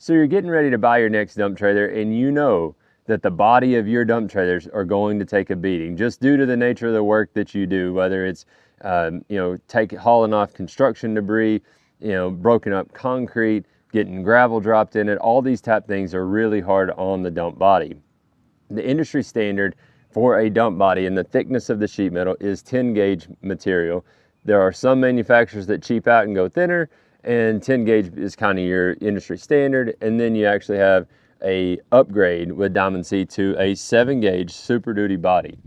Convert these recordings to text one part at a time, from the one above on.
So you're getting ready to buy your next dump trailer, and you know that the body of your dump trailers are going to take a beating just due to the nature of the work that you do, whether it's hauling off construction debris, broken up concrete, getting gravel dropped in it. All these type things are really hard on the dump body. The industry standard for a dump body and the thickness of the sheet metal is 10 gauge material. There are some manufacturers that cheap out and go thinner, and 10 gauge is kind of your industry standard. And then you actually have a upgrade with Diamond C to a 7 gauge Super Duty body.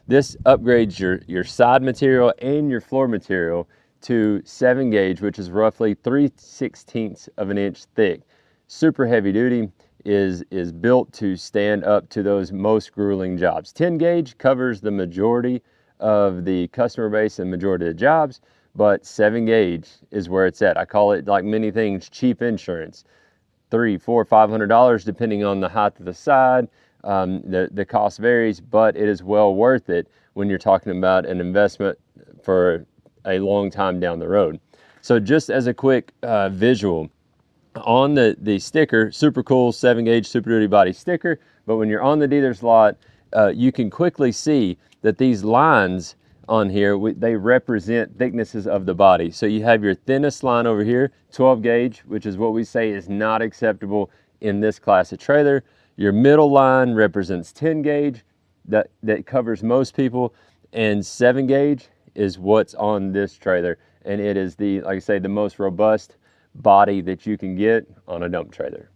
This upgrades your side material and your floor material to 7 gauge, which is roughly 3/16 of an inch thick. Super heavy duty, is built to stand up to those most grueling jobs. 10 gauge covers the majority of the customer base and majority of the jobs, but 7 gauge is where it's at. I call it, like many things, cheap insurance. $300, $400, $500 depending on the height of the side. The cost varies, but it is well worth it when you're talking about an investment for a long time down the road. So just as a quick visual, on the sticker, super cool 7 gauge Super Duty body sticker, but when you're on the dealer's lot, you can quickly see that these lines on here, they represent thicknesses of the body. So you have your thinnest line over here, 12 gauge, which is what we say is not acceptable in this class of trailer. Your middle line represents 10 gauge, that covers most people, and 7 gauge is what's on this trailer. And it is like I say, the most robust body that you can get on a dump trailer.